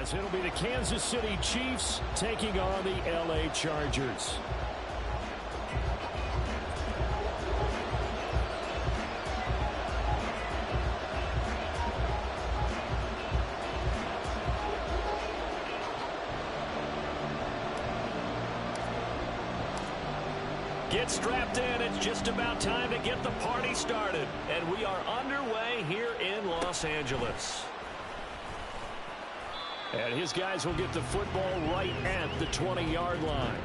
as it'll be the Kansas City Chiefs taking on the LA Chargers. Get strapped in. It's just about time to get the party started. And we are underway here in Los Angeles. And his guys will get the football right at the 20-yard line.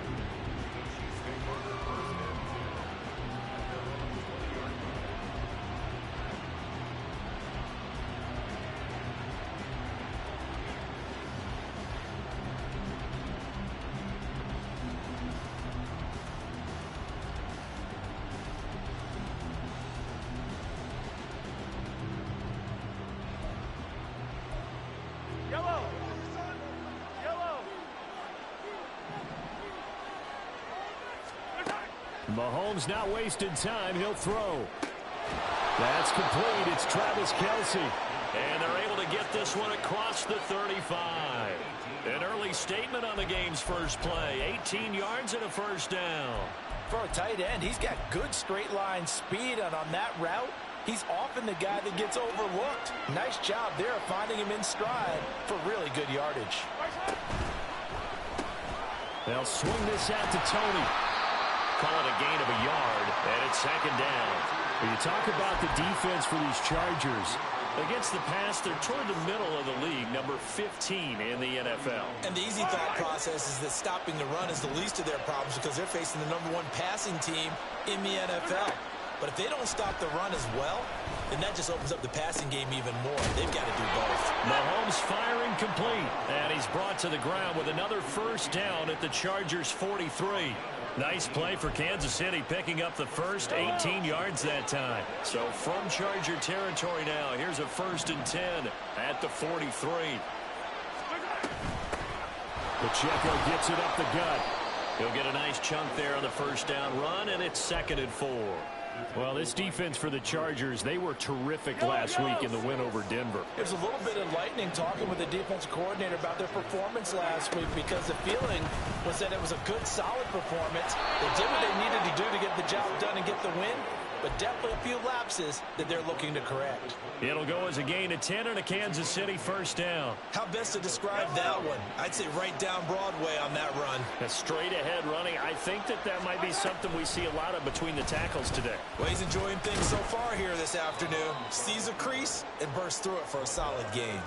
Mahomes not wasting time. He'll throw. That's complete. It's Travis Kelce. And they're able to get this one across the 35. An early statement on the game's first play. 18 yards and a first down. For a tight end, he's got good straight line speed, and on that route, he's often the guy that gets overlooked. Nice job there of finding him in stride for really good yardage. They'll swing this out to Tony. Call it a gain of a yard, and it's second down. When you talk about the defense for these Chargers, against the pass, they're toward the middle of the league, number 15 in the NFL. And the easy thought process is that stopping the run is the least of their problems because they're facing the number 1 passing team in the NFL. But if they don't stop the run as well, then that just opens up the passing game even more. They've got to do both. Mahomes firing complete, and he's brought to the ground with another first down at the Chargers' 43. Nice play for Kansas City, picking up the first 18 yards that time. So from Charger territory now, here's a 1st and 10 at the 43. Pacheco gets it up the gut. He'll get a nice chunk there on the first down run, and it's 2nd and 4. Well, this defense for the Chargers, they were terrific last week in the win over Denver. There's a little bit of lightning talking with the defense coordinator about their performance last week because the feeling was that it was a good, solid performance. They did what they needed to do to get the job done and get the win, but definitely a few lapses that they're looking to correct. It'll go as a gain of 10 and a Kansas City first down. How best to describe that one? I'd say right down Broadway on that run. A straight ahead running. I think that might be something we see a lot of between the tackles today. Well, he's enjoying things so far here this afternoon. Sees a crease and bursts through it for a solid gain.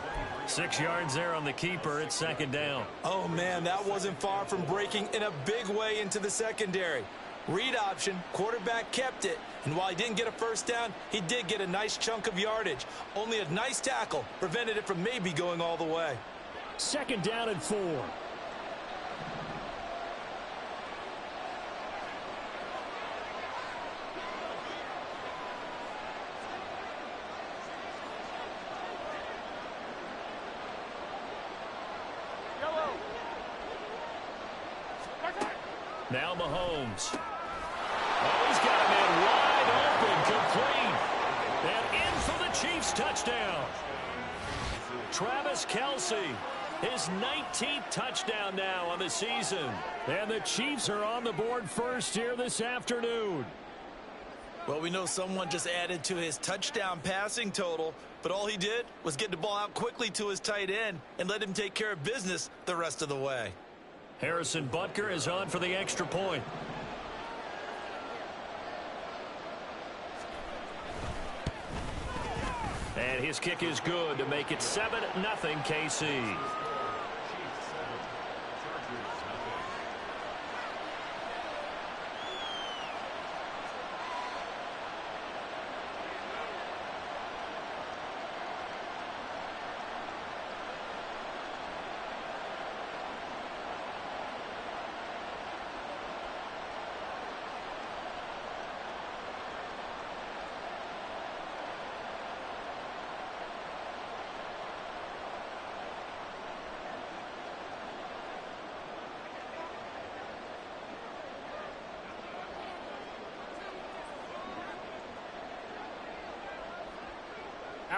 6 yards there on the keeper. It's 2nd down. Oh, man, that wasn't far from breaking in a big way into the secondary. Read option, quarterback kept it, and while he didn't get a first down, he did get a nice chunk of yardage. Only a nice tackle prevented it from maybe going all the way. 2nd down and 4. Now Mahomes. Oh, he's got a man wide open, complete. And in for the Chiefs touchdown. Travis Kelce, his 19th touchdown now on the season. And the Chiefs are on the board first here this afternoon. Well, we know someone just added to his touchdown passing total, but all he did was get the ball out quickly to his tight end and let him take care of business the rest of the way. Harrison Butker is on for the extra point. And his kick is good to make it 7-0 KC.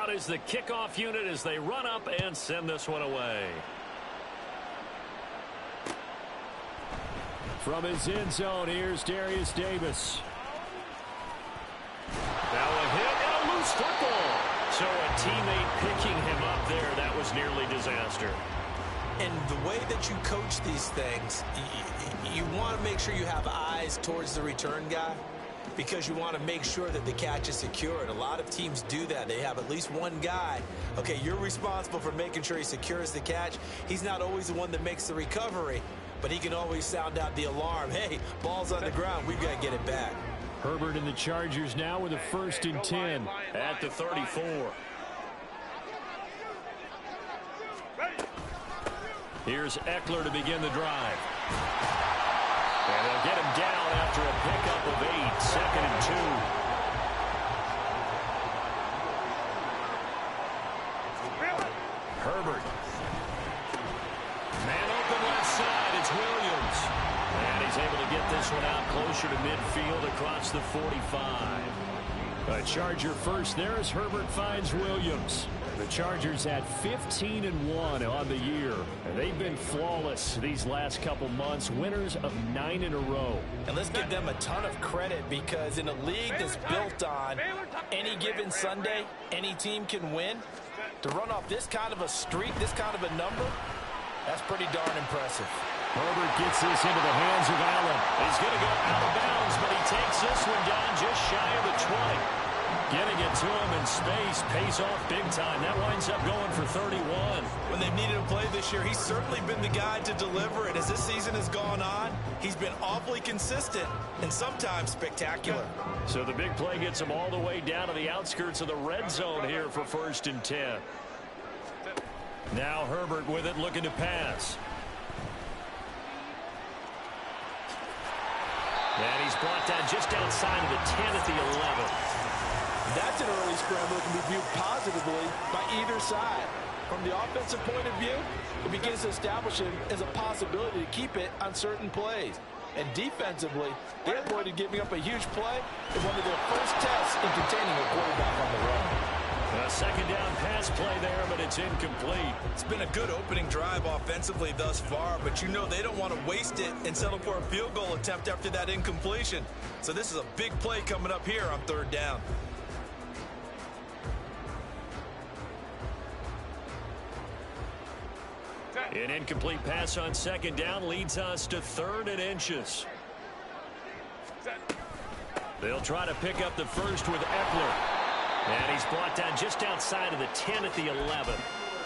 Out is the kickoff unit as they run up and send this one away. From his end zone, here's Darius Davis. Now a hit and a loose football. So a teammate picking him up there, that was nearly disaster. And the way that you coach these things, you want to make sure you have eyes towards the return guy because you want to make sure that the catch is secure. And a lot of teams do that. They have at least one guy. Okay, you're responsible for making sure he secures the catch. He's not always the one that makes the recovery, but he can always sound out the alarm. Hey, ball's on the ground. We've got to get it back. Herbert and the Chargers now with a 1st and 10. At the 34. Here's Eckler to begin the drive. And they'll get him down after a pickup of 8. 2nd and 2. Herbert. Man open left side. It's Williams. And he's able to get this one out closer to midfield across the 45. A Charger first there as Herbert finds Williams. The Chargers had 15-1 on the year, and they've been flawless these last couple months, winners of 9 in a row. And let's give them a ton of credit because in a league that's built on any given Sunday, any team can win. To run off this kind of a streak, this kind of a number, that's pretty darn impressive. Herbert gets this into the hands of Allen. He's going to go out of bounds, but he takes this one down just shy of the 20. Getting it to him in space pays off big time. That winds up going for 31. When they've needed a play this year, he's certainly been the guy to deliver it. As this season has gone on, he's been awfully consistent and sometimes spectacular. So the big play gets him all the way down to the outskirts of the red zone here for 1st and 10. Now Herbert with it, looking to pass. And he's brought down just outside of the 10 at the 11. That's an early scramble that can be viewed positively by either side. From the offensive point of view, it begins to establish him as a possibility to keep it on certain plays. And defensively, they avoided giving up a huge play in one of their first tests in containing a quarterback on the run. A 2nd down pass play there, but it's incomplete. It's been a good opening drive offensively thus far, but you know they don't want to waste it and settle for a field goal attempt after that incompletion. So this is a big play coming up here on 3rd down. An incomplete pass on 2nd down leads us to 3rd and inches. They'll try to pick up the first with Eckler. And he's brought down just outside of the 10 at the 11.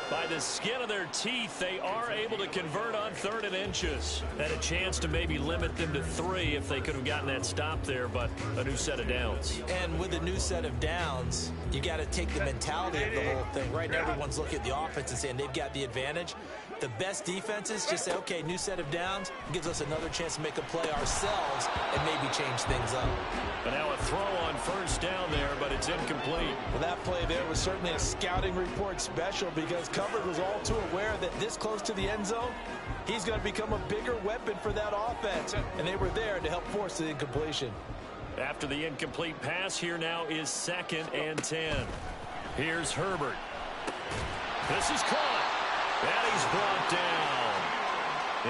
By the skin of their teeth, they are able to convert on 3rd and inches. Had a chance to maybe limit them to 3 if they could have gotten that stop there, but a new set of downs. And with a new set of downs, you got to take the mentality of the whole thing. Right now, everyone's looking at the offense and saying they've got the advantage. The best defenses just say, okay, new set of downs, gives us another chance to make a play ourselves and maybe change things up. But now a throw on 1st down there, but it's incomplete. Well, that play there was certainly a scouting report special because Covered was all too aware that this close to the end zone, he's going to become a bigger weapon for that offense. And they were there to help force the incompletion. After the incomplete pass, here now is 2nd and 10. Here's Herbert. This is caught. And he's brought down.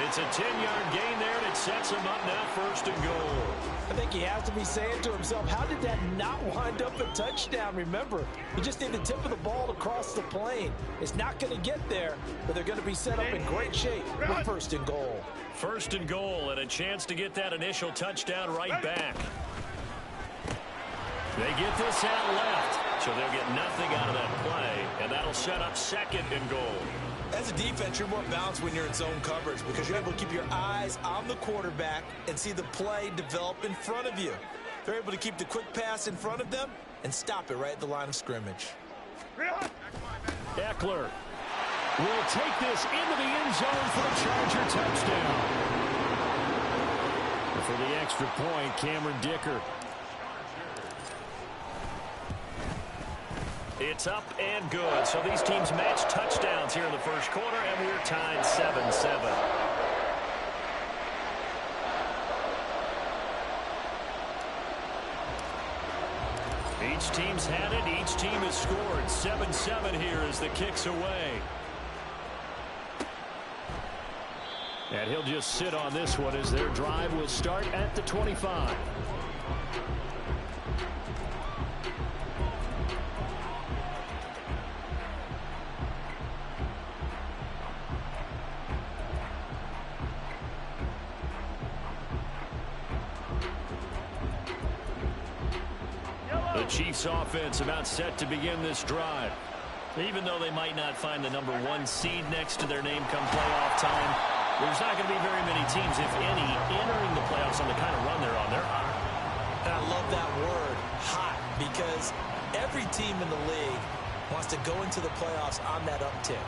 It's a 10-yard gain there, and it sets him up now 1st and goal. I think he has to be saying to himself, how did that not wind up a touchdown? Remember, you just need the tip of the ball to cross the plane. It's not going to get there, but they're going to be set up in great shape with 1st and goal. 1st and goal, and a chance to get that initial touchdown right back. They get this out left, so they'll get nothing out of that play, and that'll set up 2nd and goal. As a defense, you're more balanced when you're in zone coverage because you're able to keep your eyes on the quarterback and see the play develop in front of you. They're able to keep the quick pass in front of them and stop it right at the line of scrimmage. Eckler will take this into the end zone for a Charger touchdown. For the extra point, Cameron Dicker. It's up and good. So these teams match touchdowns here in the 1st quarter, and we're tied 7-7. Each team's had it. Each team has scored. 7-7 here as the kick's away. And he'll just sit on this one as their drive will start at the 25. The Chiefs offense about set to begin this drive. Even though they might not find the #1 seed next to their name come playoff time, there's not going to be very many teams, if any, entering the playoffs on the kind of run they're on. They're hot. And I love that word, hot, because every team in the league wants to go into the playoffs on that uptick.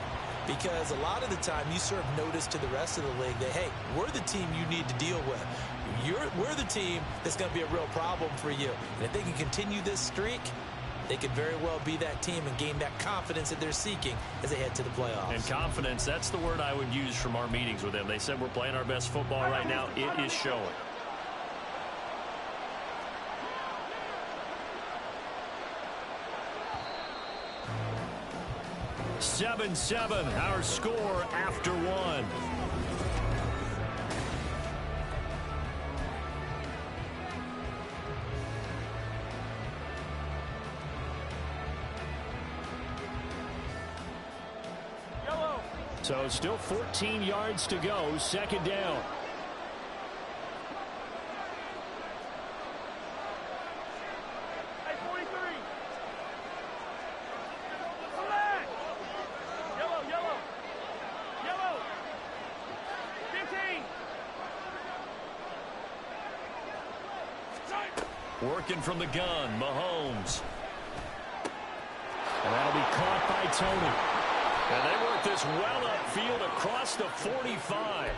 Because a lot of the time you serve notice to the rest of the league that, hey, we're the team you need to deal with. We're the team that's going to be a real problem for you. And if they can continue this streak, they could very well be that team and gain that confidence that they're seeking as they head to the playoffs. And confidence, that's the word I would use from our meetings with them. They said we're playing our best football right now. It is showing. Seven, our score after one. So still 14 yards to go, second down. Hey, 43. Select. Yellow. 15. Working from the gun, Mahomes. And that'll be caught by Tony. And they work this well upfield across the 45.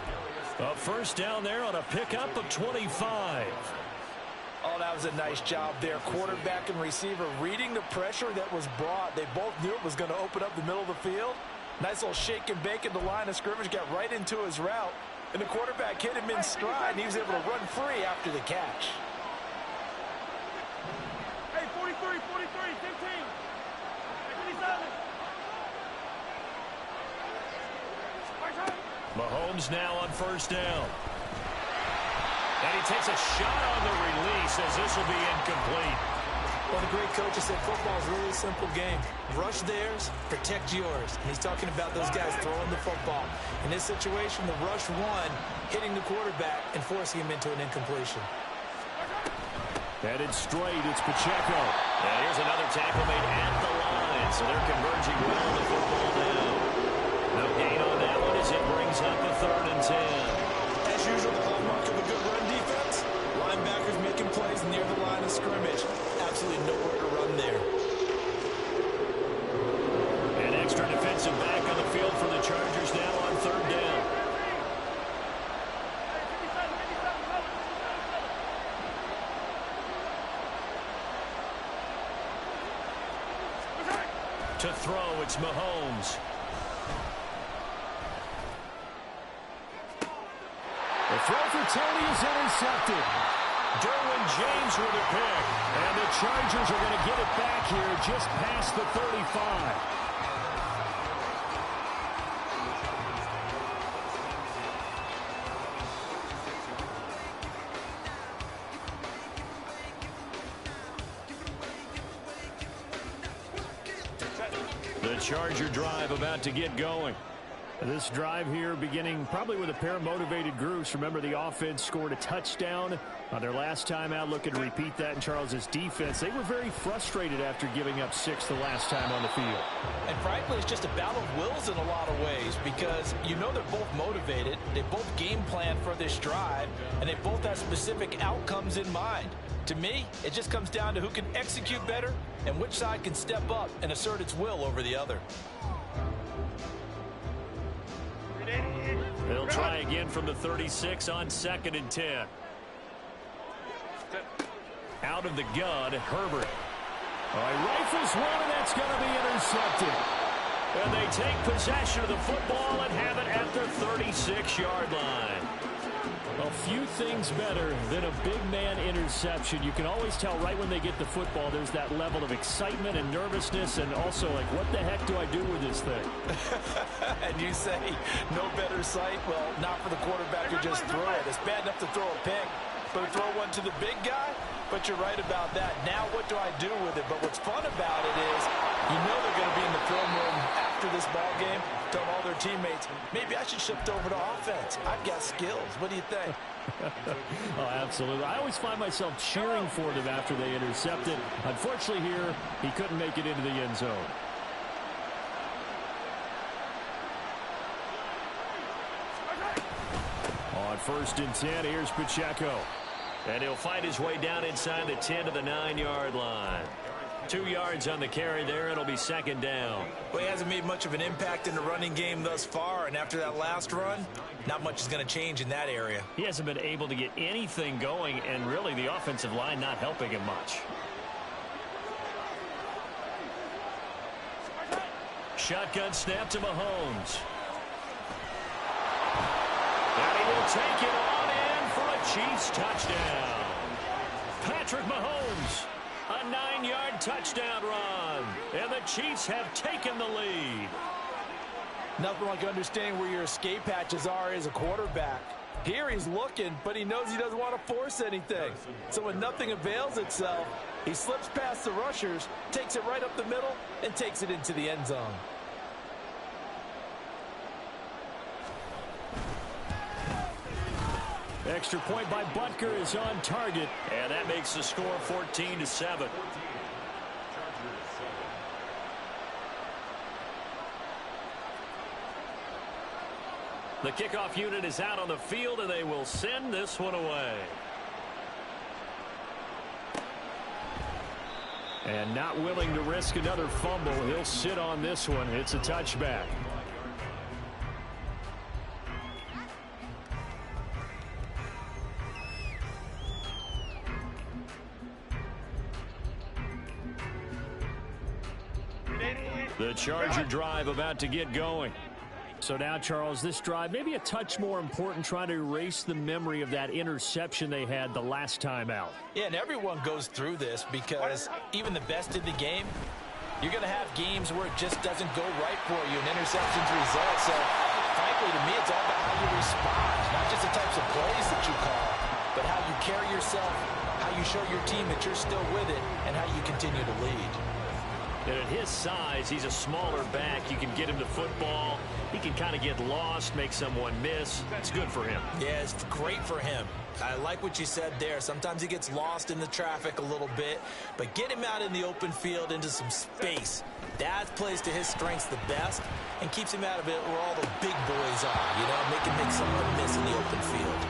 A first down there on a pickup of 25. Oh, that was a nice job there. Quarterback and receiver reading the pressure that was brought. They both knew it was going to open up the middle of the field. Nice little shake and bake at the line of scrimmage. Got right into his route. And the quarterback hit him in stride, and he was able to run free after the catch. Hey, 43, 15. Hey, 27. Mahomes now on first down. And he takes a shot on the release as this will be incomplete. Well, the great coach has said football is really a simple game. Rush theirs, protect yours. And he's talking about those guys throwing the football. In this situation, the rush one, hitting the quarterback and forcing him into an incompletion. Headed straight, it's Pacheco. And here's another tackle made at the line, so they're converging well on the football now. No gain on that one as it brings up a 3rd and 10. As usual, the hallmark of a good run defense, linebackers making plays near the line of scrimmage. Absolutely nowhere to run there. An extra defensive back on the field for the Chargers now on 3rd down. To throw, it's Mahomes. The throw for Tony is intercepted. Derwin James with a pick. And the Chargers are going to get it back here just past the 35. The Charger drive about to get going. This drive here beginning probably with a pair of motivated groups. Remember, the offense scored a touchdown on their last time out. Looking to repeat that in Charles's defense. They were very frustrated after giving up 6 the last time on the field. And frankly, it's just a battle of wills in a lot of ways because you know they're both motivated. They both game plan for this drive, and they both have specific outcomes in mind. To me, it just comes down to who can execute better and which side can step up and assert its will over the other. They'll try again from the 36 on 2nd and 10. Out of the gun, Herbert. All right, rifles one, and that's going to be intercepted. And they take possession of the football and have it at their 36-yard line. Well, few things better than a big man interception. You can always tell right when they get the football, there's that level of excitement and nervousness, and also like, what the heck do I do with this thing? And you say no better sight? Well, not for the quarterback who just threw it. It's bad enough to throw a pick, but throw one to the big guy? But you're right about that. Now what do I do with it? But what's fun about it is you know they're going to be in the film room after this ball game, telling all their teammates, maybe I should shift over to offense. I've got skills. What do you think? Oh, absolutely. I always find myself cheering for them after they intercept it. Unfortunately here, he couldn't make it into the end zone. On 1st and 10, here's Pacheco. And he'll find his way down inside the 10 to the 9-yard line. 2 yards on the carry there. It'll be 2nd down. Well, he hasn't made much of an impact in the running game thus far, and after that last run, not much is going to change in that area. He hasn't been able to get anything going, and really the offensive line not helping him much. Shotgun snap to Mahomes. And he will take it on in for a Chiefs touchdown. Patrick Mahomes, a 9-yard touchdown run. And the Chiefs have taken the lead. Nothing like understanding where your escape hatches are as a quarterback. Here he's looking, but he knows he doesn't want to force anything. So when nothing avails itself, he slips past the rushers, takes it right up the middle, and takes it into the end zone. Extra point by Butker is on target. And that makes the score 14-7. The kickoff unit is out on the field, and they will send this one away. And not willing to risk another fumble. He'll sit on this one. It's a touchback. The Charger drive about to get going. So now, Charles, this drive maybe a touch more important, trying to erase the memory of that interception they had the last time out. Yeah, and everyone goes through this because even the best in the game, you're going to have games where it just doesn't go right for you and interceptions result. So, frankly, to me, it's all about how you respond, not just the types of plays that you call, but how you carry yourself, how you show your team that you're still with it, and how you continue to lead. And at his size, he's a smaller back. You can get him the football. He can kind of get lost, make someone miss. That's good for him. Yeah, it's great for him. I like what you said there. Sometimes he gets lost in the traffic a little bit, but get him out in the open field into some space. That plays to his strengths the best and keeps him out of it where all the big boys are, you know, make someone miss in the open field.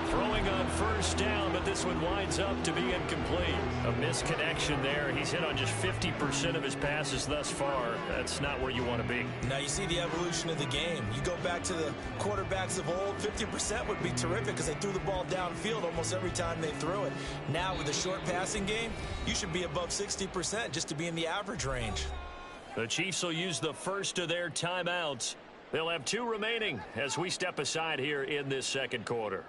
Throwing on 1st down, but this one winds up to be incomplete. A misconnection there. He's hit on just 50% of his passes thus far. That's not where you want to be. Now you see the evolution of the game. You go back to the quarterbacks of old, 50% would be terrific because they threw the ball downfield almost every time they threw it. Now with a short passing game, you should be above 60% just to be in the average range. The Chiefs will use the first of their timeouts. They'll have 2 remaining as we step aside here in this 2nd quarter.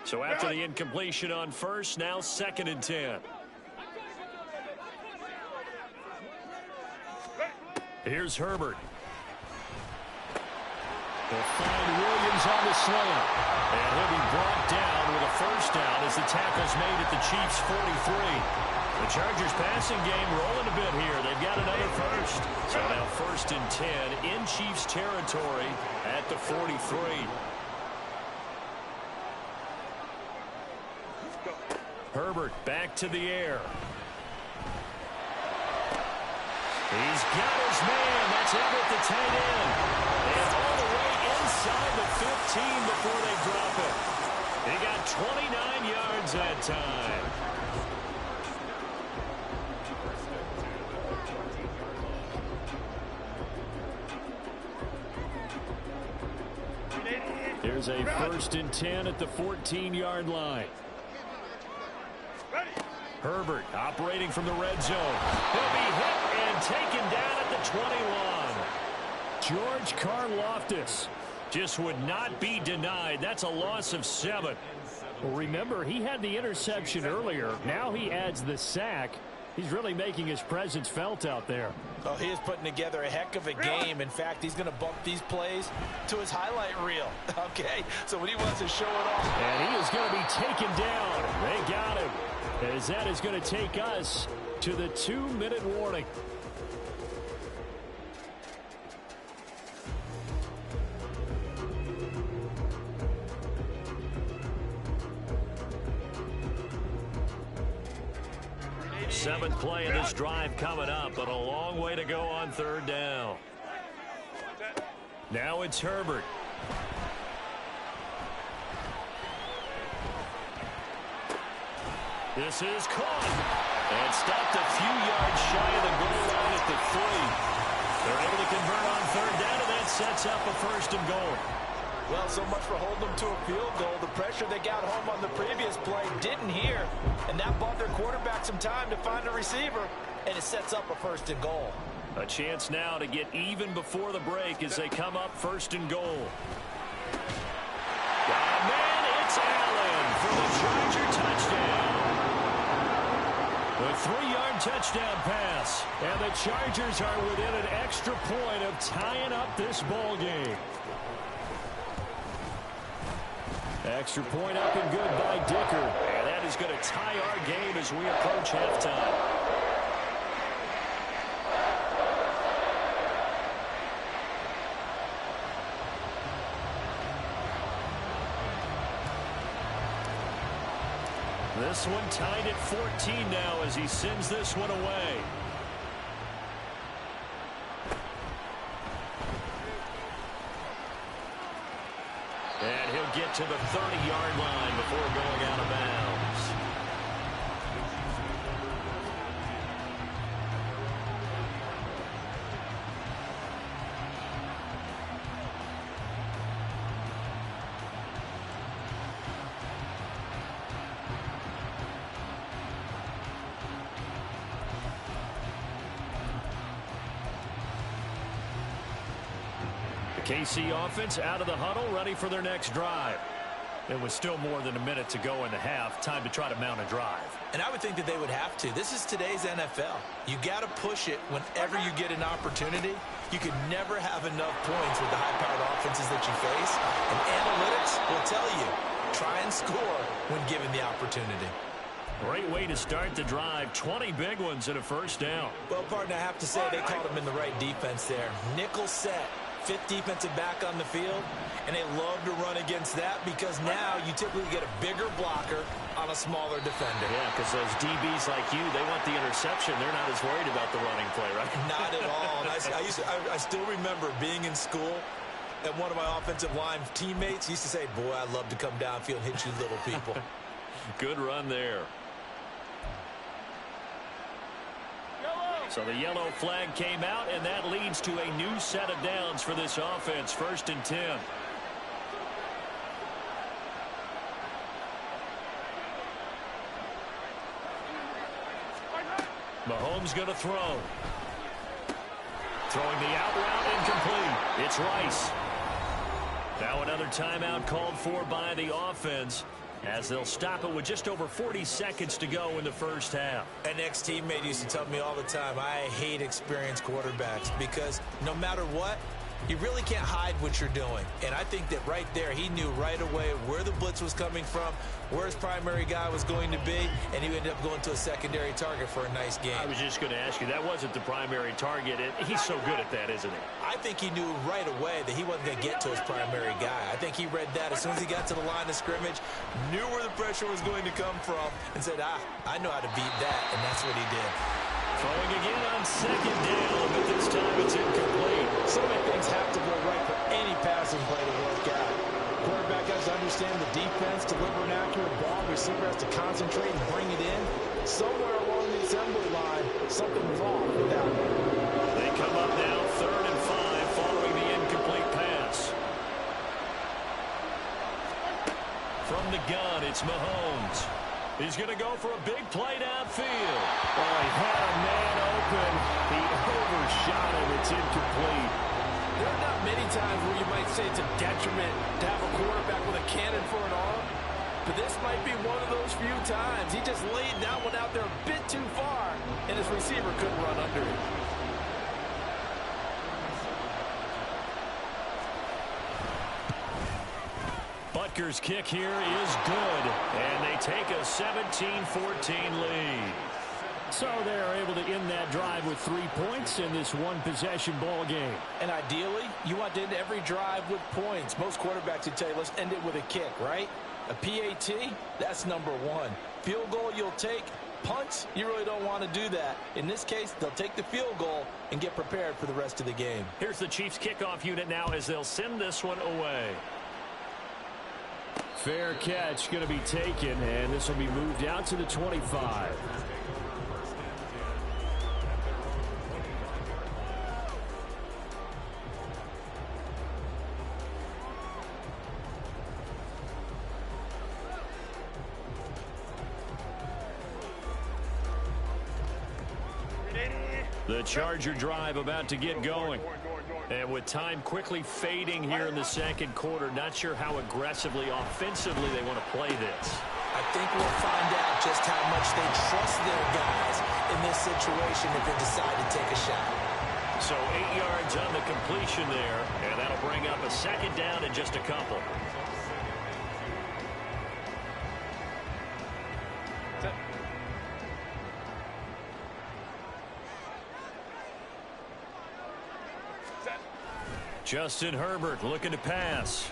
So after the incompletion on 1st, now 2nd and 10. Here's Herbert. They'll find Williams on the slant. And he'll be brought down with a 1st down as the tackle's made at the Chiefs' 43. The Chargers passing game rolling a bit here. They've got another 1st. So now 1st and 10 in Chiefs territory at the 43. Herbert back to the air. He's got his man. That's Everett, the tight end. And all the way inside the 15 before they drop it. He got 29 yards that time. has a 1st and 10 at the 14-yard line. Herbert operating from the red zone. He'll be hit and taken down at the 21. George Karlaftis just would not be denied. That's a loss of 7. Well, remember, he had the interception earlier. Now he adds the sack. He's really making his presence felt out there. Oh, he is putting together a heck of a game. In fact, he's going to bump these plays to his highlight reel. Okay, so when he wants to show it off. And he is going to be taken down. They got him. As that is going to take us to the 2-minute warning. Seventh play of this drive coming up, but a long way to go on 3rd down. Now it's Herbert. This is caught and stopped a few yards shy of the goal line at the 3. They're able to convert on 3rd down, and that sets up a 1st and goal. Well, so much for holding them to a field goal. The pressure they got home on the previous play didn't hear, and that bought their quarterback some time to find a receiver, and it sets up a 1st and goal. A chance now to get even before the break as they come up 1st and goal. Man, it's Allen for the Charger touchdown. A 3-yard touchdown pass, and the Chargers are within an extra point of tying up this ball game. Extra point up and good by Dicker. And that is going to tie our game as we approach halftime. This one tied at 14 now as he sends this one away. And he'll get to the 30-yard line before going out of bounds. KC offense out of the huddle, ready for their next drive. It was still more than a minute to go in the half. Time to try to mount a drive. And I would think that they would have to. This is today's NFL. You got to push it whenever you get an opportunity. You can never have enough points with the high-powered offenses that you face. And analytics will tell you, try and score when given the opportunity. Great way to start the drive. 20 big ones and a 1st down. Well, partner, I have to say they caught him in the right defense there. Nickel set. 5th defensive back on the field, and they love to run against that because now you typically get a bigger blocker on a smaller defender. Yeah, because those DBs like you, they want the interception. They're not as worried about the running play, right? Not at all. And I still remember being in school, and one of my offensive line teammates used to say, boy, I'd love to come downfield and hit you little people. Good run there. So the yellow flag came out, and that leads to a new set of downs for this offense. 1st and 10. Mahomes going to throw. Throwing the out route incomplete. It's Rice. Now another timeout called for by the offense, as they'll stop it with just over 40 seconds to go in the 1st half. An ex-teammate used to tell me all the time, I hate experienced quarterbacks because no matter what, you really can't hide what you're doing. And I think that right there, he knew right away where the blitz was coming from, where his primary guy was going to be, and he ended up going to a secondary target for a nice game. I was just going to ask you, that wasn't the primary target. He's so good at that, isn't he? I think he knew right away that he wasn't going to get to his primary guy. I think he read that as soon as he got to the line of scrimmage, knew where the pressure was going to come from, and said, I know how to beat that, and that's what he did. Throwing again on 2nd down, but this time it's incomplete. So many things have to go right for any passing play to work out. Quarterback has to understand the defense, deliver an accurate ball. Receiver has to concentrate and bring it in. Somewhere along the assembly line, something's off with that one. They come up now 3rd and 5 following the incomplete pass. gun. It's Mahomes. He's going to go for a big play downfield. Oh, he had a man open. He overshot him. It's incomplete. There are not many times where you might say it's a detriment to have a quarterback with a cannon for an arm, but this might be one of those few times. He just laid that one out there a bit too far, and his receiver couldn't run under it. Butker's kick here is good, and they take a 17-14 lead. So they're able to end that drive with 3 points in this one-possession ball game. And ideally, you want to end every drive with points. Most quarterbacks would tell you, let's end it with a kick, right? A PAT, that's number one. Field goal you'll take. Punts, you really don't want to do that. In this case, they'll take the field goal and get prepared for the rest of the game. Here's the Chiefs kickoff unit now as they'll send this one away. Fair catch going to be taken, and this will be moved out to the 25. The Charger drive about to get going. And with time quickly fading here in the second quarter, not sure how aggressively, offensively they want to play this. I think we'll find out just how much they trust their guys in this situation if they decide to take a shot. So 8 yards on the completion there, and that'll bring up a second down in just a couple. Justin Herbert looking to pass.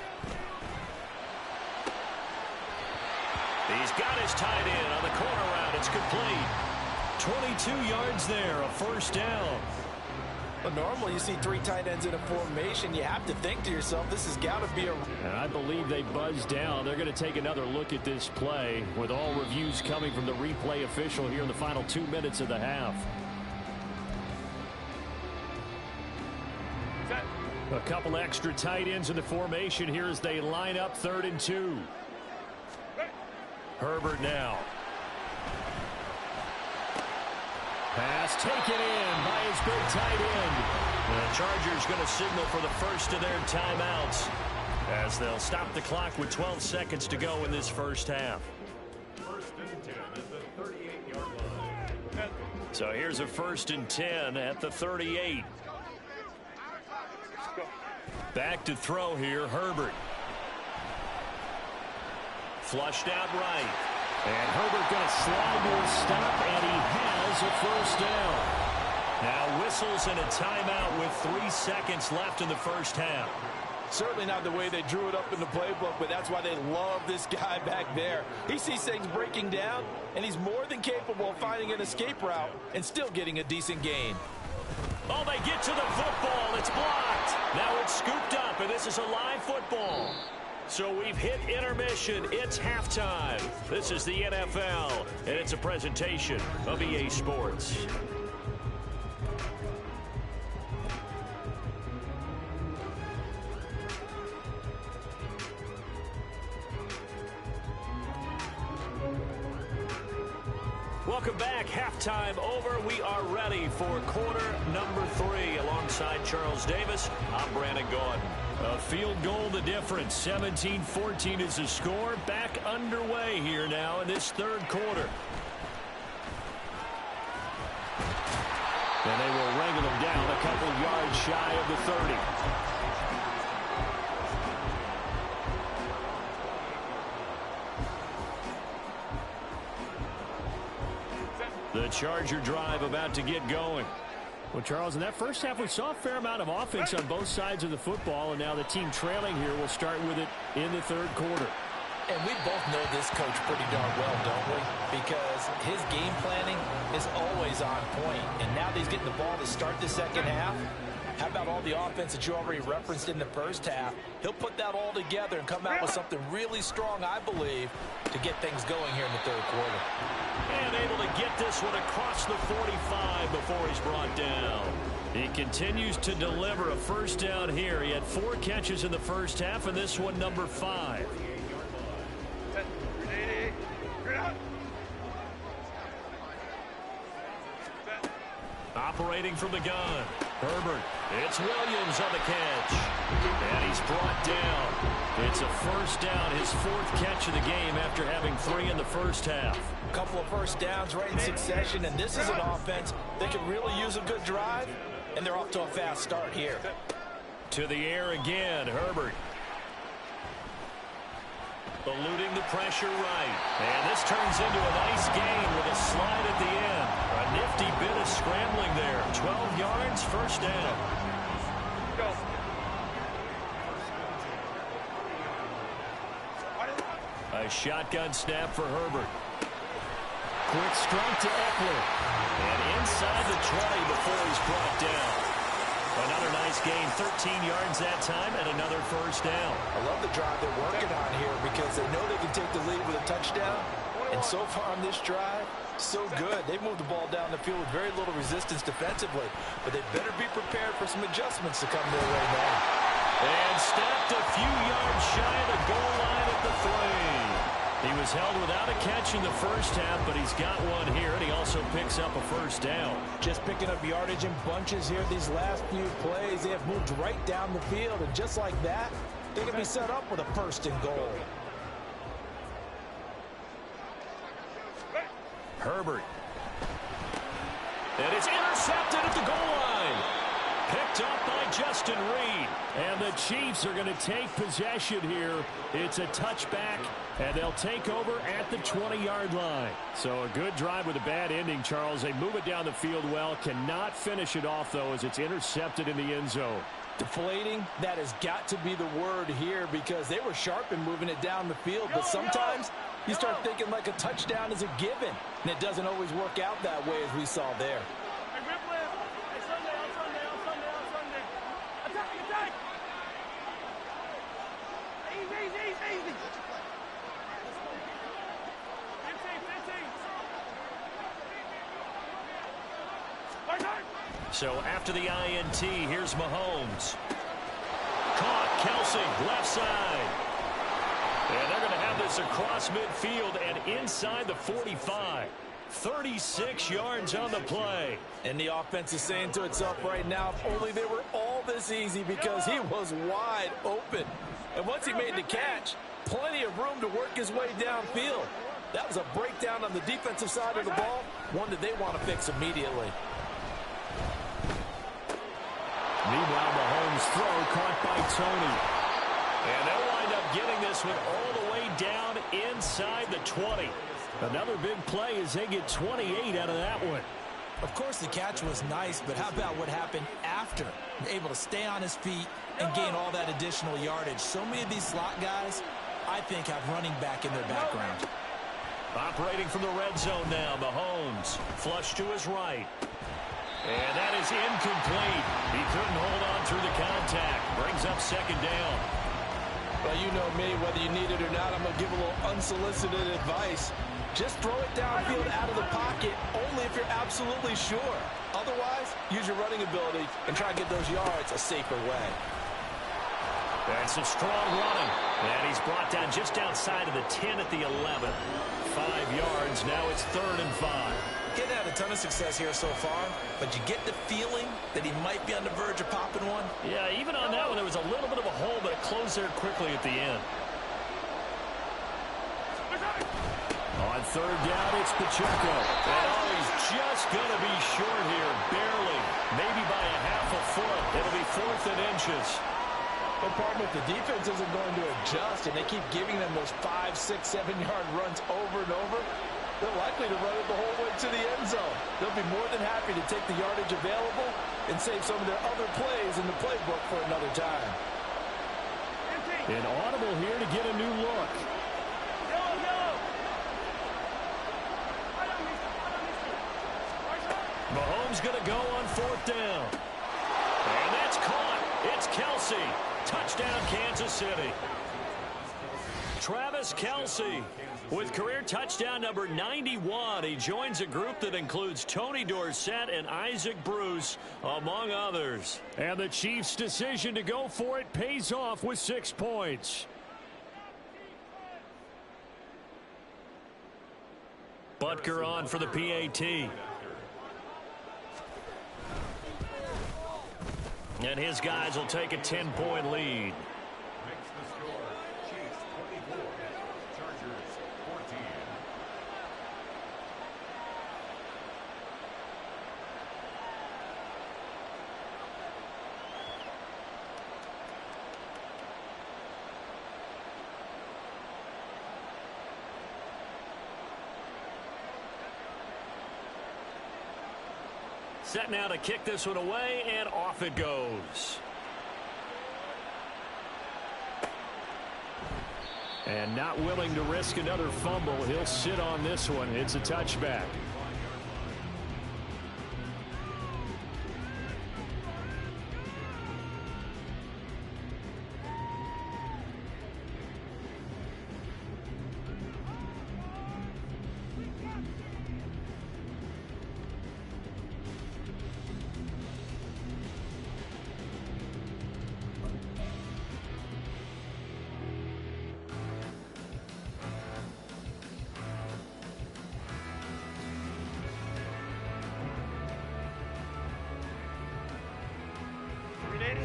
He's got his tight end on the corner route. It's complete. 22 yards there, a first down. But normally you see 3 tight ends in a formation. You have to think to yourself, this has got to be a... And I believe they buzzed down. They're going to take another look at this play with all reviews coming from the replay official here in the final 2 minutes of the half. A couple extra tight ends in the formation here as they line up 3rd and 2. Herbert now. Pass taken in by his big tight end. The Chargers going to signal for the first of their timeouts as they'll stop the clock with 12 seconds to go in this first half. First and 10 at the 38-yard line. So here's a 1st and 10 at the 38. Back to throw here, Herbert. Flushed out right. And Herbert going to slide to a stop, and he has a first down. Now whistles and a timeout with 3 seconds left in the first half. Certainly not the way they drew it up in the playbook, but that's why they love this guy back there. He sees things breaking down, and he's more than capable of finding an escape route and still getting a decent gain. Oh, they get to the football. It's blocked. Now it's scooped up, and this is a live football. So we've hit intermission. It's halftime. This is the NFL, and it's a presentation of EA Sports. Welcome back. Halftime over. We are ready for quarter number 3. Alongside Charles Davis, I'm Brandon Gordon. A field goal the difference. 17-14 is the score. Back underway here now in this 3rd quarter. And they will wrangle him down a couple yards shy of the 30. The Charger drive about to get going. Well, Charles, in that first half, we saw a fair amount of offense on both sides of the football, and now the team trailing here will start with it in the 3rd quarter. And we both know this coach pretty darn well, don't we? Because his game planning is always on point. And now that he's getting the ball to start the second half, how about all the offense that you already referenced in the first half? He'll put that all together and come out with something really strong, I believe, to get things going here in the 3rd quarter. And able to get this one across the 45 before he's brought down. He continues to deliver a first down here. He had 4 catches in the first half, and this one number 5. Operating from the gun, Herbert. It's Williams on the catch. And he's brought down. It's a first down, his fourth catch of the game after having 3 in the first half. A couple of first downs right in succession, and this is an offense that could really use a good drive, and they're off to a fast start here. To the air again, Herbert. Eluding the pressure right. And this turns into a nice gain with a slide at the end. A nifty bit of scrambling there. 12 yards, first down. A shotgun snap for Herbert. Quick strike to Eckler. And inside the 20 before he's brought down. Another nice gain, 13 yards that time, and another first down. I love the drive they're working on here because they know they can take the lead with a touchdown. And so far on this drive, so good. They've moved the ball down the field with very little resistance defensively. But they better be prepared for some adjustments to come their way now. And stepped a few yards shy of the goal line at the 3. He was held without a catch in the first half, but he's got one here, and he also picks up a first down. Just picking up yardage in bunches here these last few plays. They have moved right down the field, and just like that, they can be set up with a first and goal. Herbert. And it's intercepted at the goal line. Picked up by Justin Reed. And the Chiefs are going to take possession here. It's a touchback, and they'll take over at the 20-yard line. So a good drive with a bad ending, Charles. They move it down the field well. Cannot finish it off, though, as it's intercepted in the end zone. Deflating, that has got to be the word here because they were sharp in moving it down the field. But sometimes you start thinking like a touchdown is a given, and it doesn't always work out that way as we saw there. So after the INT, here's Mahomes. Caught, Kelsey, left side. And they're going to have this across midfield and inside the 45. 36 yards on the play. And the offense is saying to itself right now, if only they were all this easy because he was wide open. And once he made the catch, plenty of room to work his way downfield. That was a breakdown on the defensive side of the ball, one that they want to fix immediately. Meanwhile, Mahomes' throw caught by Tony. And they'll wind up getting this one all the way down inside the 20. Another big play as they get 28 out of that one. Of course, the catch was nice, but how about what happened after? Able to stay on his feet and gain all that additional yardage. So many of these slot guys, I think, have running back in their background. Operating from the red zone now, Mahomes. Flush to his right. And that is incomplete. He couldn't hold on through the contact. Brings up second down. Well, you know me, whether you need it or not, I'm going to give a little unsolicited advice. Just throw it downfield out of the pocket only if you're absolutely sure. Otherwise, use your running ability and try to get those yards a safer way. And some strong running. And he's brought down just outside of the 10 at the 11. 5 yards. Now it's 3rd and 5. Getting had a ton of success here so far, but you get the feeling that he might be on the verge of popping one. Yeah, even on that one, there was a little bit of a hole, but it closed there quickly at the end. On 3rd down, it's Pacheco. And he's just going to be short here, barely, maybe by a half a foot. It'll be 4th and inches. But partner, if the defense isn't going to adjust and they keep giving them those 5, 6, 7-yard runs over and over, they're likely to run it the whole way to the end zone. They'll be more than happy to take the yardage available and save some of their other plays in the playbook for another time. An audible here to get a new look. Mahomes going to go on 4th down. And that's caught. It's Kelsey. Touchdown, Kansas City. Travis Kelsey with career touchdown number 91. He joins a group that includes Tony Dorsett and Isaac Bruce, among others. And the Chiefs' decision to go for it pays off with 6 points. Butker on for the PAT. And his guys will take a 10-point lead. Makes the score Chiefs 24, Chargers 14. Set now to kick this one away, and off it goes. And not willing to risk another fumble. He'll sit on this one. It's a touchback.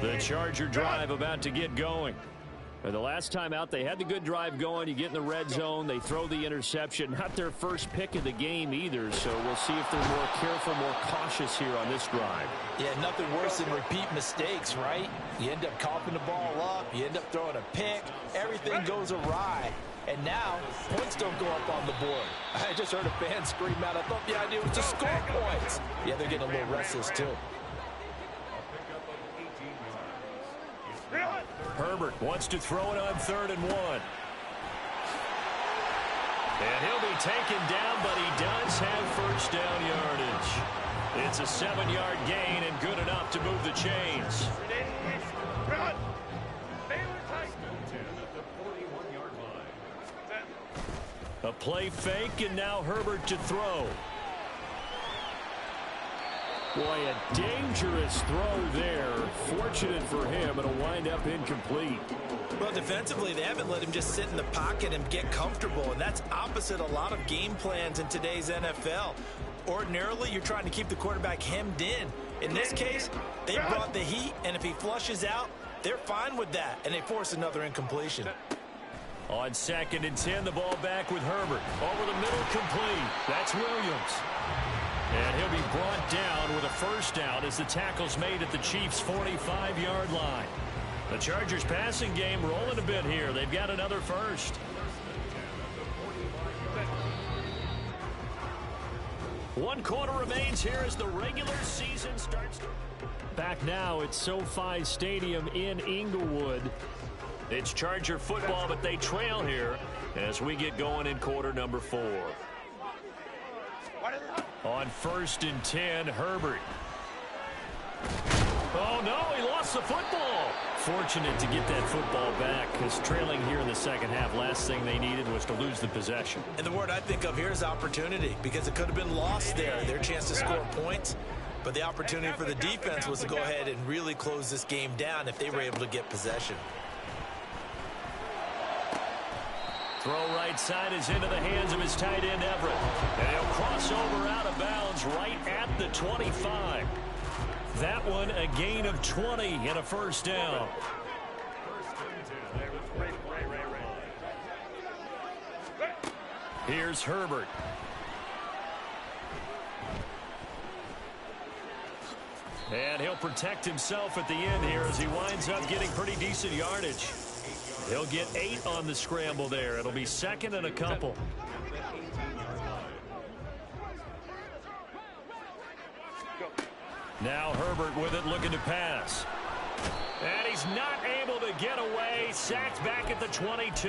The Charger drive about to get going. The last time out, they had the good drive going. You get in the red zone, they throw the interception. Not their first pick of the game either, so we'll see if they're more careful, more cautious here on this drive. Yeah, nothing worse than repeat mistakes, right? You end up coughing the ball up, you end up throwing a pick, everything goes awry. And now, points don't go up on the board. I just heard a fan scream out, I thought the idea was to score points. Yeah, they're getting a little restless too. Herbert wants to throw it on 3rd and 1. And he'll be taken down, but he does have first down yardage. It's a 7-yard gain and good enough to move the chains. A play fake, and now Herbert to throw. Boy, a dangerous throw there. Fortunate for him, it'll wind up incomplete. Well, defensively, they haven't let him just sit in the pocket and get comfortable, and that's opposite a lot of game plans in today's NFL. Ordinarily, you're trying to keep the quarterback hemmed in. In this case, they brought the heat, and if he flushes out, they're fine with that, and they force another incompletion. On 2nd and 10, the ball back with Herbert. Over the middle, complete. That's Williams. And he'll be brought down with a first down as the tackle's made at the Chiefs' 45-yard line. The Chargers passing game rolling a bit here. They've got another first. One quarter remains here as the regular season starts. Back now at SoFi Stadium in Inglewood. It's Charger football, but they trail here as we get going in quarter number 4. On 1st and 10, Herbert. Oh, no, he lost the football. Fortunate to get that football back, because trailing here in the second half, last thing they needed was to lose the possession. And the word I think of here is opportunity, because it could have been lost there, their chance to score points. But the opportunity for the defense was to go ahead and really close this game down if they were able to get possession. Throw right side is into the hands of his tight end, Everett. And he'll cross over out of bounds right at the 25. That one a gain of 20 and a first down. Here's Herbert. And he'll protect himself at the end here as he winds up getting pretty decent yardage. He'll get 8 on the scramble there. It'll be 2nd and a couple. Now Herbert with it, looking to pass. And he's not able to get away. Sacked back at the 22.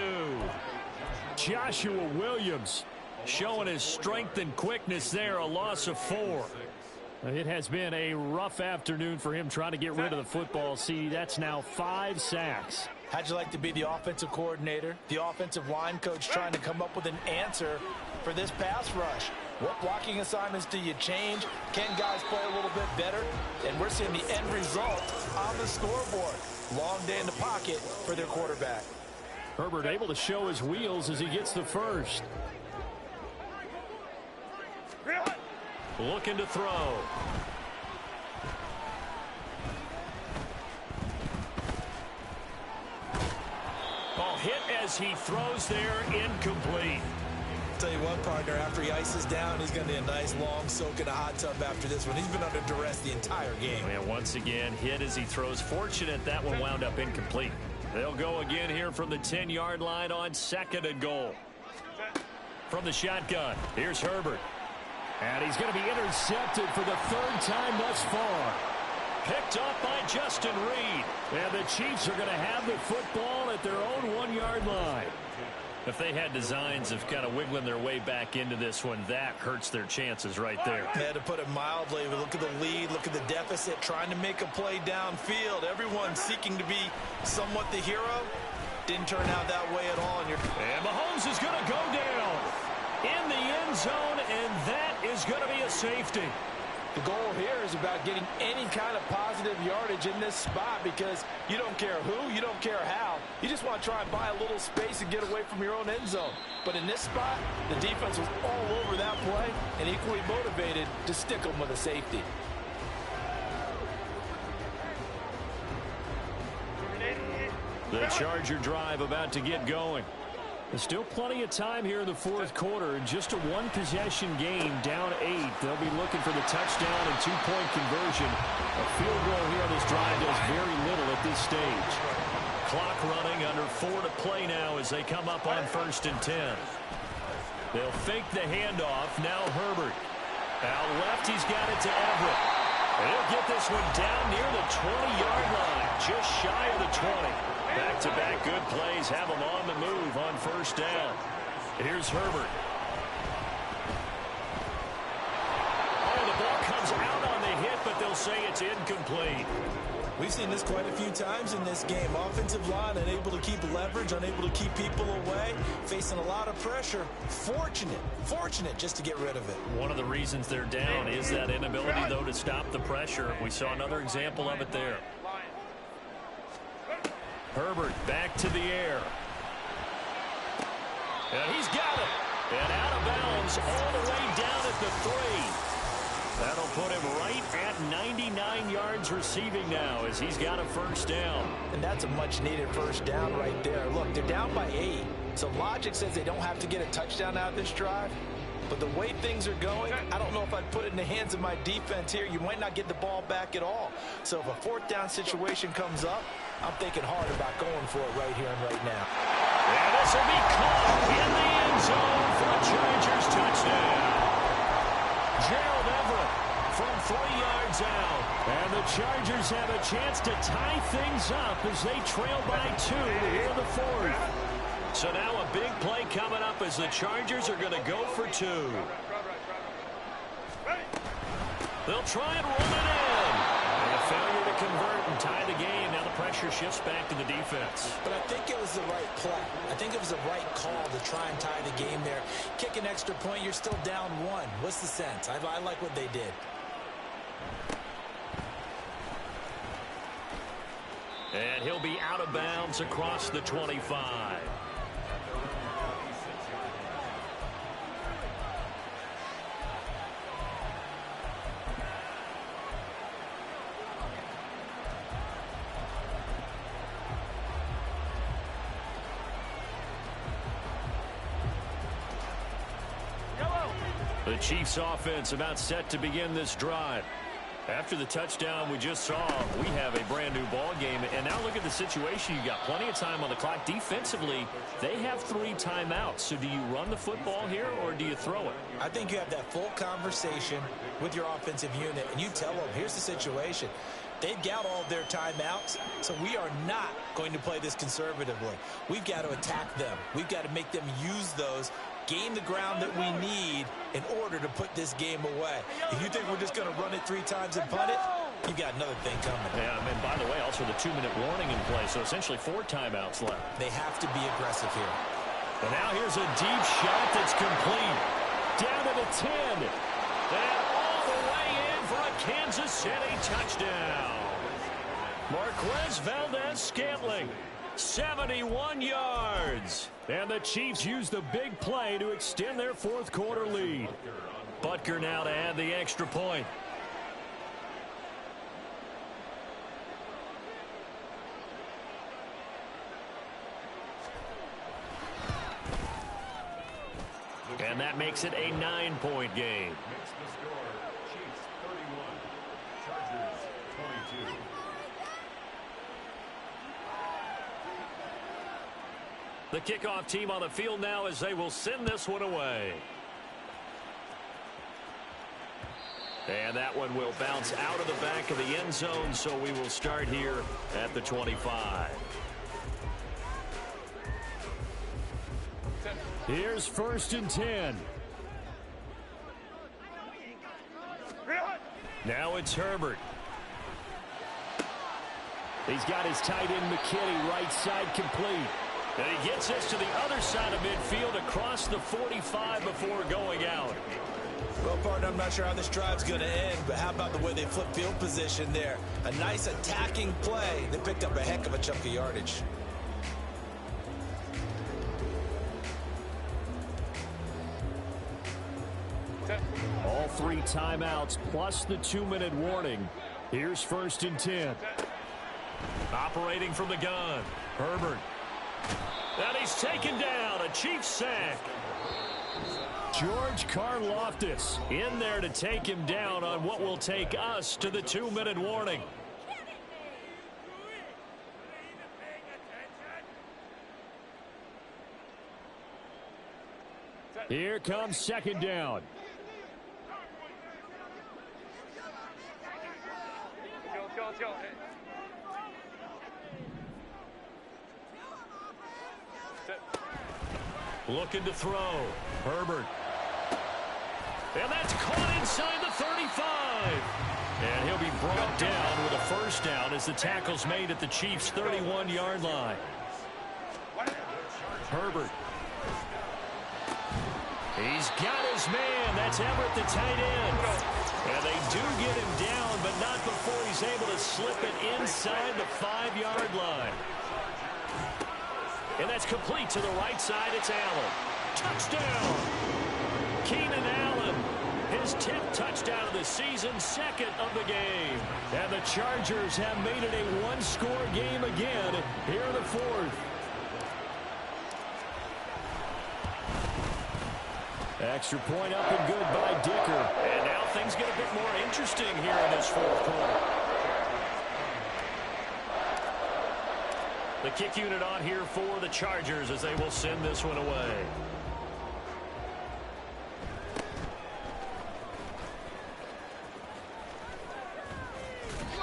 Joshua Williams showing his strength and quickness there. A loss of 4. It has been a rough afternoon for him trying to get rid of the football. See, that's now 5 sacks. How'd you like to be the offensive coordinator, the offensive line coach trying to come up with an answer for this pass rush? What blocking assignments do you change? Can guys play a little bit better? And we're seeing the end result on the scoreboard. Long day in the pocket for their quarterback. Herbert able to show his wheels as he gets the first. Looking to throw. as he throws there incomplete. Tell you what, partner, after he ices down, he's going to need a nice long soak in a hot tub after this one. He's been under duress the entire game. And once again, hit as he throws. Fortunate that one wound up incomplete. They'll go again here from the 10-yard line on 2nd and goal. From the shotgun, here's Herbert. And he's going to be intercepted for the 3rd time thus far. Picked up by Justin Reed. And the Chiefs are going to have the football at their own 1-yard line. If they had designs of kind of wiggling their way back into this one, that hurts their chances right there. Yeah, to put it mildly, look at the lead, look at the deficit, trying to make a play downfield. Everyone seeking to be somewhat the hero. Didn't turn out that way at all. And Mahomes is going to go down in the end zone, and that is going to be a safety. The goal here is about getting any kind of positive yardage in this spot because you don't care who, you don't care how. You just want to try and buy a little space and get away from your own end zone. But in this spot, the defense was all over that play and equally motivated to stick them with a safety. The Charger drive about to get going. There's still plenty of time here in the 4th quarter. Just a 1-possession game, down 8. They'll be looking for the touchdown and 2-point conversion. A field goal here on this drive does very little at this stage. Clock running, under 4 to play now as they come up on 1st and 10. They'll fake the handoff. Now Herbert. Out left, he's got it to Everett. And he'll get this one down near the 20-yard line, just shy of the 20. Back-to-back good plays have them on the move on 1st down. Here's Herbert. Oh, the ball comes out on the hit, but they'll say it's incomplete. We've seen this quite a few times in this game. Offensive line unable to keep leverage, unable to keep people away, facing a lot of pressure. Fortunate just to get rid of it. One of the reasons they're down is that inability, though, to stop the pressure. We saw another example of it there. Herbert back to the air. And he's got it. And out of bounds all the way down at the 3. That'll put him right at 99 yards receiving now as he's got a 1st down. And that's a much-needed 1st down right there. Look, they're down by 8. So logic says they don't have to get a touchdown out of this drive. But the way things are going, I don't know if I'd put it in the hands of my defense here. You might not get the ball back at all. So if a 4th down situation comes up, I'm thinking hard about going for it right here and right now. And this will be caught in the end zone for a Chargers touchdown. Gerald Everett from 3 yards out. And the Chargers have a chance to tie things up as they trail by 2 here in the 4th. So now a big play coming up as the Chargers are going to go for 2. They'll try and run it in. And a failure to convert and tie the game. Now the pressure shifts back to the defense. But I think it was the right play. I think it was the right call to try and tie the game there. Kick an extra point, you're still down 1. What's the sense? I like what they did. And he'll be out of bounds across the 25. The Chiefs offense about set to begin this drive. After the touchdown we just saw, we have a brand new ball game. And now look at the situation. You got plenty of time on the clock. Defensively, they have 3 timeouts. So do you run the football here or do you throw it? I think you have that full conversation with your offensive unit, and you tell them, here's the situation. They've got all of their timeouts, so we are not going to play this conservatively. We've got to attack them. We've got to make them use those, gain the ground that we need in order to put this game away. If you think we're just going to run it 3 times and punt it, you've got another thing coming. Yeah, and by the way, also the 2-minute warning in play, so essentially 4 timeouts left. They have to be aggressive here. And now here's a deep shot that's complete. Down to the 10. And all the way in for a Kansas City touchdown. Marquez Valdez-Scantling, 71 yards. And the Chiefs use the big play to extend their 4th quarter lead. Butker now to add the extra point. makes it a 9-point game. Makes the score Chiefs 31, Chargers 22. The kickoff team on the field now as they will send this one away. And that one will bounce out of the back of the end zone, so we will start here at the 25. Here's 1st and 10. Now it's Herbert. He's got his tight end McKinney right side complete. And he gets this to the other side of midfield across the 45 before going out. Well, partner, I'm not sure how this drive's going to end, but how about the way they flip field position there? A nice attacking play. They picked up a heck of a chunk of yardage. All 3 timeouts plus the 2-minute warning. Here's 1st and 10. Operating from the gun, Herbert. And he's taken down, a Chiefs sack. George Karlaftis In there to take him down on what will take us to the 2-minute warning. Here comes 2nd down. Looking to throw, Herbert. And that's caught inside the 35. And he'll be brought down with a 1st down as the tackle's made at the Chiefs' 31-yard line. Herbert. He's got his man. That's Everett, the tight end. And they do get him down, but not before he's able to slip it inside the 5-yard line. And that's complete to the right side. It's Allen. Touchdown! Keenan Allen, his 10th touchdown of the season, 2nd of the game. And the Chargers have made it a 1-score game again here in the 4th. Extra point up and good by Dicker. And now things get a bit more interesting here in this 4th quarter. The kick unit on here for the Chargers as they will send this one away.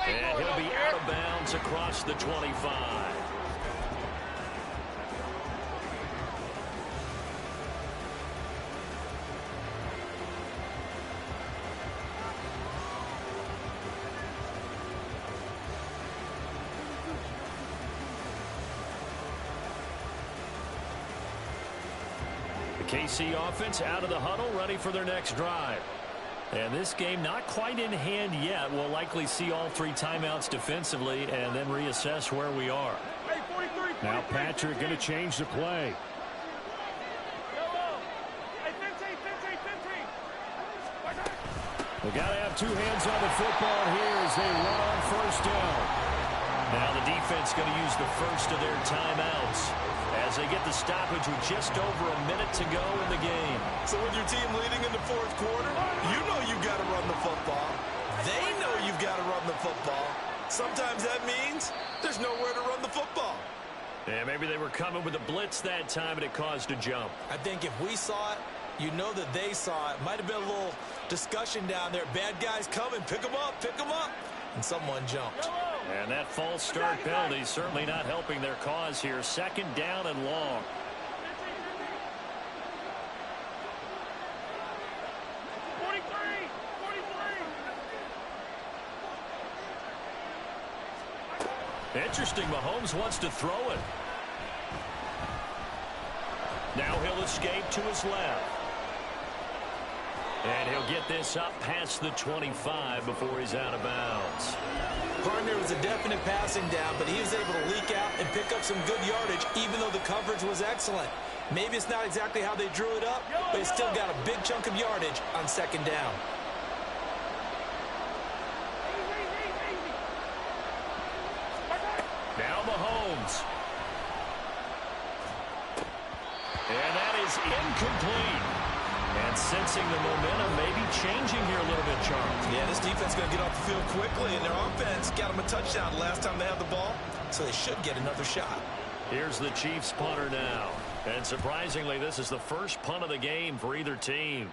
And he'll be out of bounds across the 25. KC offense out of the huddle, ready for their next drive. And this game not quite in hand yet. We'll likely see all 3 timeouts defensively and then reassess where we are. Now Patrick going to change the play. We got to have 2 hands on the football here as they run on 1st down. Now the defense going to use the first of their timeouts as they get the stoppage with just over a minute to go in the game. So with your team leading in the 4th quarter, you know you've got to run the football. They know you've got to run the football. Sometimes that means there's nowhere to run the football. Yeah, maybe they were coming with a blitz that time and it caused a jump. I think if we saw it, you know that they saw it. Might have been a little discussion down there. Bad guys coming, pick them up, and someone jumped. And that false start penalty certainly not helping their cause here. 2nd down and long. Interesting, Mahomes wants to throw it. Now he'll escape to his left. And he'll get this up past the 25 before he's out of bounds. Partner, was a definite passing down, but he was able to leak out and pick up some good yardage, even though the coverage was excellent. Maybe it's not exactly how they drew it up, but it's still got a big chunk of yardage on 2nd down. Now Mahomes. And that is incomplete. And sensing the momentum maybe changing here a little bit, Charles. Yeah, this defense is going to get off the field quickly, and their offense got them a touchdown the last time they had the ball, so they should get another shot. Here's the Chiefs punter now. And surprisingly, this is the first punt of the game for either team.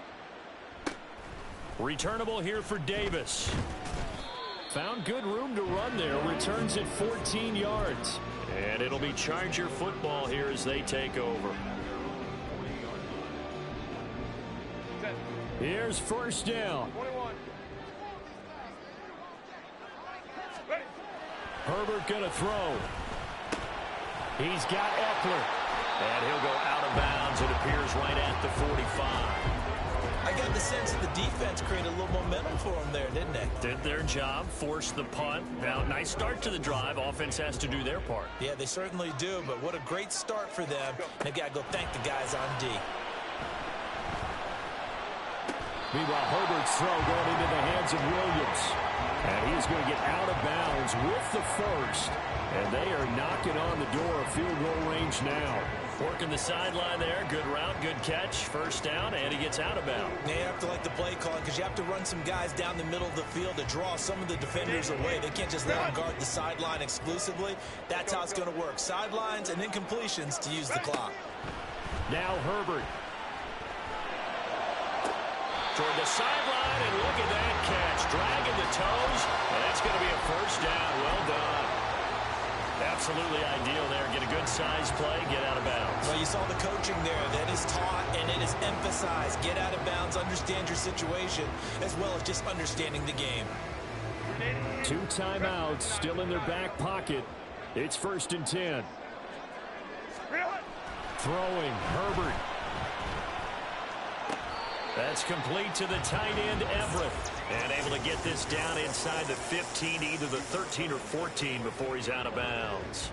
Returnable here for Davis. Found good room to run there. Returns at 14 yards. And it'll be Charger football here as they take over. Here's first down. Herbert going to throw. He's got Eckler. And he'll go out of bounds. It appears right at the 45. I got the sense that the defense created a little momentum for them there, didn't they? Did their job, forced the punt. Now, nice start to the drive. Offense has to do their part. Yeah, they certainly do, but what a great start for them. They've got to go thank the guys on D. Meanwhile, Herbert's throw going into the hands of Williams. And he's going to get out of bounds with the first. And they are knocking on the door of field goal range now. Working the sideline there. Good route, good catch. First down, and he gets out of bounds. Yeah, you have to like the play calling because you have to run some guys down the middle of the field to draw some of the defenders away. They can't just let them guard the sideline exclusively. That's how it's going to work. Sidelines and incompletions to use the clock. Now Herbert. Toward the sideline, and look at that catch. Dragging the toes, and that's going to be a first down. Well done. Absolutely ideal there. Get a good size play, get out of bounds. Well, you saw the coaching there. That is taught and it is emphasized. Get out of bounds, understand your situation, as well as just understanding the game. 2 timeouts still in their back pocket. It's 1st and 10. Throwing, Herbert. That's complete to the tight end, Everett. And able to get this down inside the 15, either the 13 or 14 before he's out of bounds.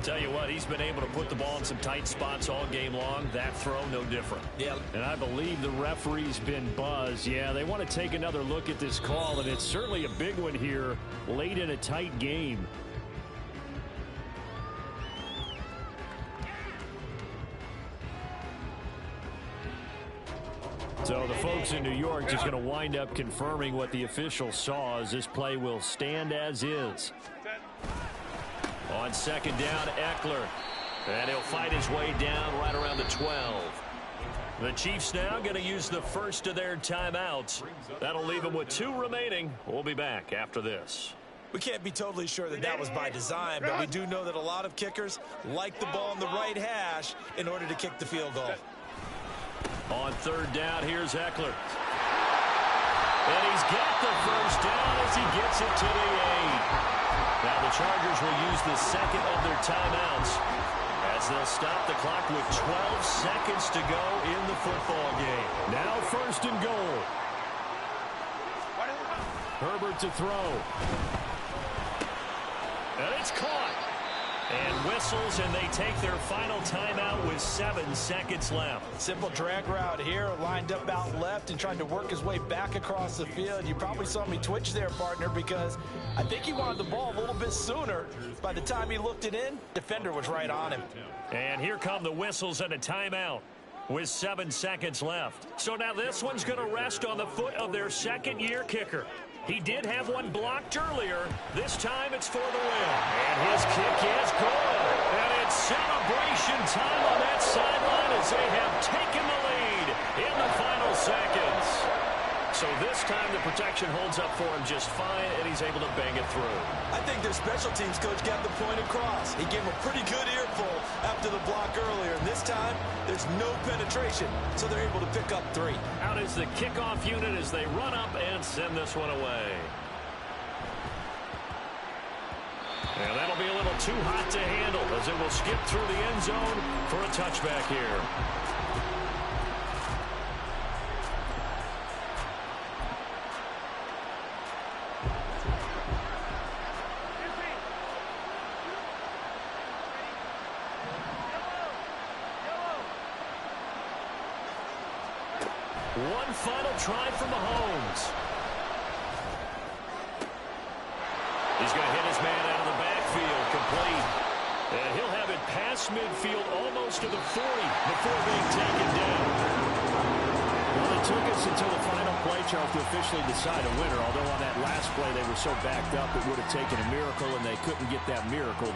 Tell you what, he's been able to put the ball in some tight spots all game long. That throw, no different. Yeah. And I believe the referee's been buzzed. Yeah, they want to take another look at this call, and it's certainly a big one here late in a tight game. So the folks in New York just going to wind up confirming what the official saw, as this play will stand as is. On second down, Eckler. And he'll fight his way down right around the 12. The Chiefs now going to use the first of their timeouts. That'll leave them with 2 remaining. We'll be back after this. We can't be totally sure that that was by design, but we do know that a lot of kickers like the ball in the right hash in order to kick the field goal. On third down, here's Eckler. And he's got the first down as he gets it to the 8. Now the Chargers will use the second of their timeouts as they'll stop the clock with 12 seconds to go in the football game. Now 1st and goal. Herbert to throw. And it's caught. And whistles, and they take their final timeout with 7 seconds left. Simple drag route here, lined up out left and trying to work his way back across the field. You probably saw me twitch there, partner, because I think he wanted the ball a little bit sooner. By the time he looked it in, defender was right on him. And here come the whistles and a timeout with 7 seconds left. So now this one's going to rest on the foot of their second-year kicker. He did have one blocked earlier. This time it's for the win. And his kick is good. And it's celebration time on that sideline as they have taken the lead in the final seconds. So this time the protection holds up for him just fine, and he's able to bang it through. I think their special teams coach got the point across. He gave him a pretty good earful after the block earlier. And this time, there's no penetration, so they're able to pick up 3. Out is the kickoff unit as they run up and send this one away. And that'll be a little too hot to handle as it will skip through the end zone for a touchback here. One final try from Mahomes. He's going to hit his man out of the backfield, complete. And he'll have it past midfield almost to the 40 before being taken down. us until the final play, Charles, to officially decide a winner. Although on that last play they were so backed up it would have taken a miracle, and they couldn't get that miracle